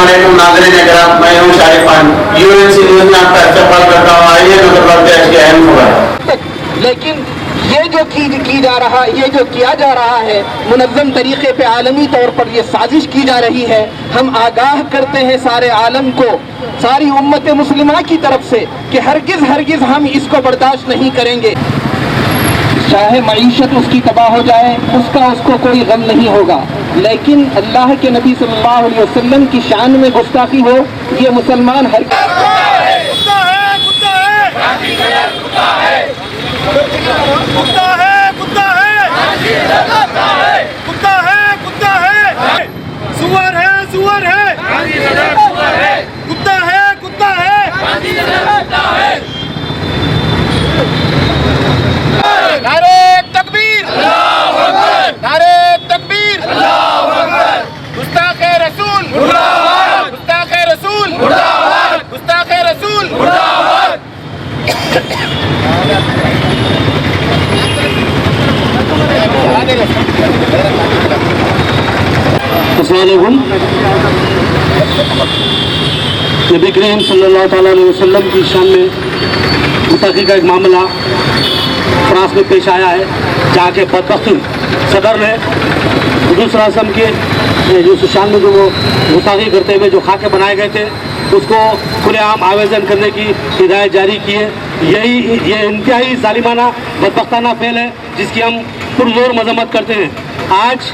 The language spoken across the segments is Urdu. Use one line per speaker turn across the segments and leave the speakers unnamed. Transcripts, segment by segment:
علیکم ناظرین اکرام، میں ہوں شارف خان، UNC نیوز میں آپ کا استقبال کرتا ہوں۔ آئیے نظر ڈالتے ہیں آج کی اہم خبر۔
لیکن یہ جو کیا جا رہا ہے منظم طریقے پہ عالمی طور پر یہ سازش کی جا رہی ہے، ہم آگاہ کرتے ہیں سارے عالم کو، ساری امت مسلمہ کی طرف سے کہ ہرگز ہم اس کو برداشت نہیں کریں گے۔ چاہے معیشت اس کی تباہ ہو جائے، اس کو کوئی غم نہیں ہوگا، لیکن اللہ کے نبی صلی اللہ علیہ وسلم کی شان میں گستاخی ہو، یہ مسلمان نبی کریم صلی اللہ تعالیٰ علیہ وسلم کی شان میں گستاخی کا ایک معاملہ فرانس میں پیش آیا ہے، جہاں کے بدبخت صدر نے حضور صلی اللہ علیہ وسلم کے جو شان میں جو وہ گستاخی کرتے ہوئے جو خاکے بنائے گئے تھے اس کو کھلے عام آویزن کرنے کی ہدایت جاری کی ہے۔ یہ انتہائی ظالمانہ بدبختانہ فعل ہے جس کی ہم پرزور مذمت کرتے ہیں۔ آج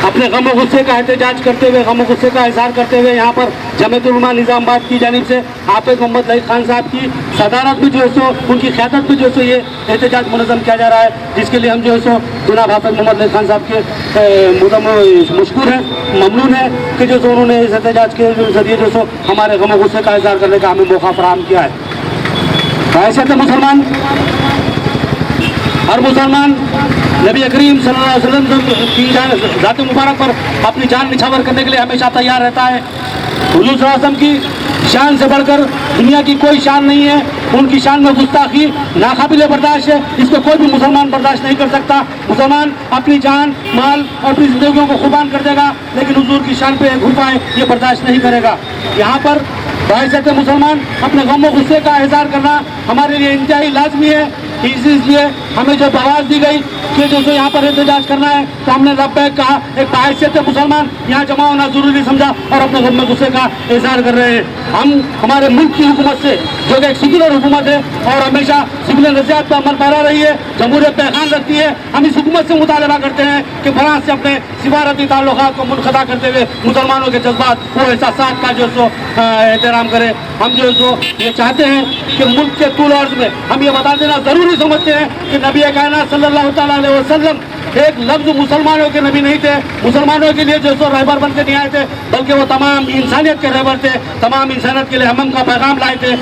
اپنے غم و غصے کا احتجاج کرتے ہوئے، غم و غصے کا اظہار کرتے ہوئے یہاں پر جمعیت علماء نظام آباد کی جانب سے حافظ محمد لائق خان صاحب کی صدارت میں جو ہے سو، ان کی قیادت میں جو ہے سو یہ احتجاج منظم کیا جا رہا ہے، جس کے لیے ہم جو ہے سو جناب حافظ محمد لائق خان صاحب کے مشکور ہیں، ممنون ہیں کہ جو سو انہوں نے اس احتجاج کے ذریعے جو سو ہمارے غم و غصے کا اظہار کرنے کا ہمیں موقع فراہم کیا ہے۔ حیثیت مسلمان، ہر مسلمان نبی کریم صلی اللہ علیہ وسلم کی ذات مبارک پر اپنی جان نچھاور کرنے کے لیے ہمیشہ تیار رہتا ہے۔ حضور صلی اللہ علیہ وسلم کی شان سے بڑھ کر دنیا کی کوئی شان نہیں ہے، ان کی شان میں گستاخی ناقابل برداشت ہے، اس کو کوئی بھی مسلمان برداشت نہیں کر سکتا۔ مسلمان اپنی جان، مال اور اپنی زندگیوں کو قربان کر دے گا، لیکن حضور کی شان پہ گھوپا ہے یہ برداشت نہیں کرے گا۔ یہاں پر بحیثیت مسلمان اپنے غم و غصے کا اظہار کرنا ہمارے لیے انتہائی لازمی ہے۔ اس لیے ہمیں جب آواز دی گئی کہ جو یہاں پر احتجاج کرنا ہے تو ہم نے لبیک کہا، ایک بحیثیت مسلمان یہاں جمع ہونا ضروری سمجھا اور اپنے غم و غصے کا اظہار کر رہے ہیں۔ ہم ہمارے ملک کی حکومت سے، جو کہ ایک سیکولر حکومت ہے اور ہمیشہ سیکولر نظریات پر عمل پیرا رہی ہے، جمہوریت پہ خیال رکھتی ہے، ہم اس حکومت سے مطالبہ کرتے ہیں کہ فرانس سے اپنے سفارتی تعلقات کو منقطع کرتے ہوئے مسلمانوں کے جذبات و احساسات کا جو سو احترام کرے۔ ہم جو سو یہ چاہتے ہیں کہ ملک کے طول عرض میں ہم یہ بتا دینا ضروری سمجھتے ہیں کہ نبی کائنات صلی اللہ تعالیٰ علیہ وسلم ایک لفظ مسلمانوں کے نبی نہیں تھے، مسلمانوں کے لیے جو سو رہبر بن کے نہیں آئے تھے، بلکہ وہ تمام انسانیت کے رہبر تھے، تمام انسانیت کے لیے ہم کا پیغام لائے تھے۔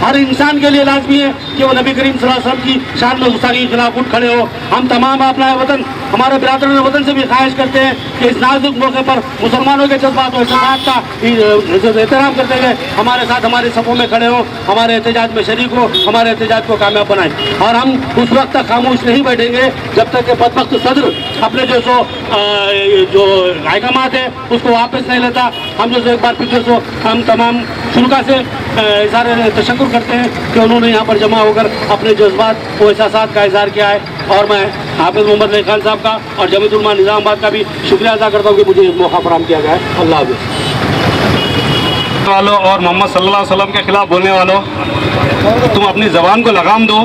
ہر انسان کے لیے لازمی ہے کہ وہ نبی کریم صلی اللہ علیہ وسلم کی شان میں گستاخی کے خلاف اٹھ کھڑے ہو۔ ہم تمام اپنا وطن، ہمارے برادران وطن سے بھی خواہش کرتے ہیں کہ اس نازک موقع پر مسلمانوں کے جذبات و احساسات کا احترام کرتے ہوئے ہمارے ساتھ ہماری صفوں میں کھڑے ہوں، ہمارے احتجاج میں شریک ہو، ہمارے احتجاج کو کامیاب بنائیں۔ اور ہم اس وقت تک خاموش نہیں بیٹھیں گے جب تک کہ بدبخت صدر اپنے جو احکامات ہیں اس کو واپس نہیں لیتا۔ ہم جو ایک بار پھر سے ہم تمام شرکا سے اظہار تشکر کرتے ہیں کہ انہوں نے یہاں پر جمع ہو کر اپنے جذبات و احساسات کا اظہار کیا ہے، اور میں حافظ محمد لائق خان صاحب کا اور جمعیت علماء نظام آباد کا بھی شکریہ ادا کرتا ہوں کہ مجھے یہ موقع فراہم کیا گیا ہے۔ اللہ حافظ۔
والوں اور محمد صلی اللہ علیہ وسلم کے خلاف بولنے والوں، تم اپنی زبان کو لگام دو۔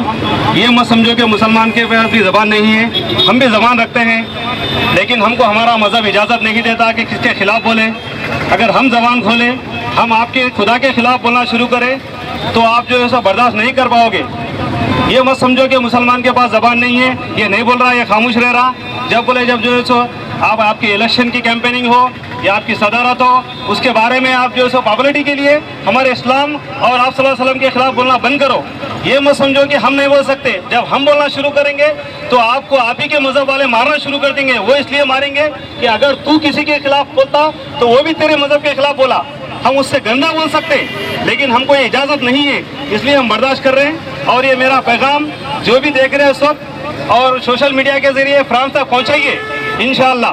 یہ مت سمجھو کہ مسلمان کے پاس بھی زبان نہیں ہے، ہم بھی زبان رکھتے ہیں، لیکن ہم کو ہمارا مذہب اجازت نہیں دیتا کہ کس کے خلاف بولیں۔ اگر ہم زبان کھولیں، ہم آپ کے خدا کے خلاف بولنا شروع کریں تو آپ جو ہے سو برداشت نہیں کر پاؤ گے۔ یہ مت سمجھو کہ مسلمان کے پاس زبان نہیں ہے، یہ نہیں بول رہا، یہ خاموش رہ رہا۔ جب بولے جب جو ہے سو آپ کی الیکشن کی کیمپیننگ ہو یا آپ کی صدارت ہو، اس کے بارے میں آپ جو ہے سو پاپولرٹی کے لیے ہمارے اسلام اور آپ صلی اللہ علیہ وسلم کے خلاف بولنا بند کرو۔ یہ مت سمجھو کہ ہم نہیں بول سکتے، جب ہم بولنا شروع کریں گے تو آپ کو آپ ہی کے مذہب والے مارنا شروع کر دیں گے۔ وہ اس لیے ماریں گے کہ اگر تو کسی کے خلاف بولتا تو وہ بھی تیرے مذہب کے خلاف بولا۔ ہم اس سے گندا بول سکتے لیکن ہم کو یہ اجازت نہیں ہے، اس لیے ہم برداشت کر رہے ہیں۔ اور یہ میرا پیغام جو بھی دیکھ رہے ہیں اس وقت اور سوشل میڈیا کے ذریعے فرانس تک پہنچائیے انشاءاللہ۔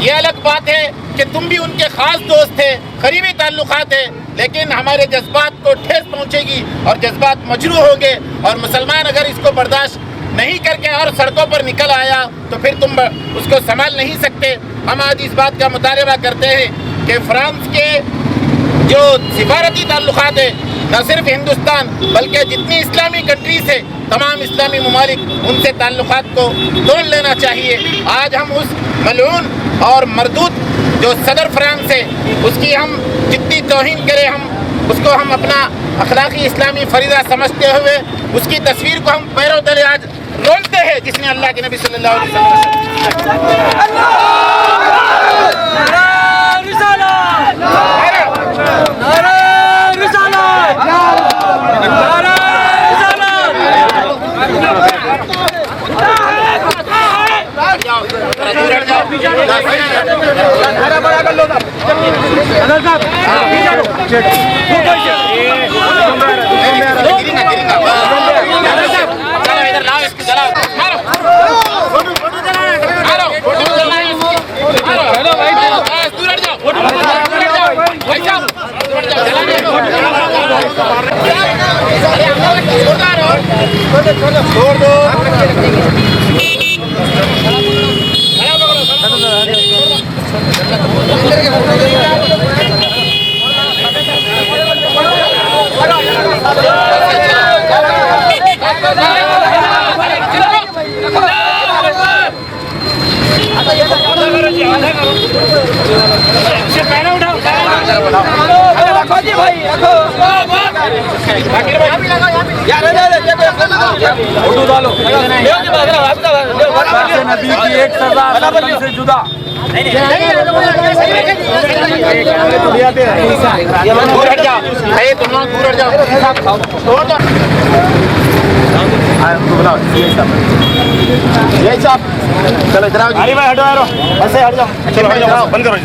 یہ الگ بات ہے کہ تم بھی ان کے خاص دوست تھے, قریبی تعلقات ہیں, لیکن ہمارے جذبات کو ٹھیس پہنچے گی اور جذبات مجروح ہوں گے, اور مسلمان اگر اس کو برداشت نہیں کر کے اور سڑکوں پر نکل آیا تو پھر تم اس کو سنبھال نہیں سکتے. ہم آج اس بات کا مطالبہ کرتے ہیں کہ فرانس کے جو سفارتی تعلقات ہیں, نہ صرف ہندوستان بلکہ جتنی اسلامی کنٹریز ہیں, تمام اسلامی ممالک ان سے تعلقات کو توڑ لینا چاہیے. آج ہم اس ملعون اور مردود جو صدر فرانس ہے اس کی ہم جتنی توہین کریں, ہم اپنا اخلاقی اسلامی فریضہ سمجھتے ہوئے اس کی تصویر کو ہم پیروں تلے آج رولتے ہیں جس نے اللہ کے نبی صلی اللہ علیہ
نبی کی ایک سزا سے جدا.
بند کرو,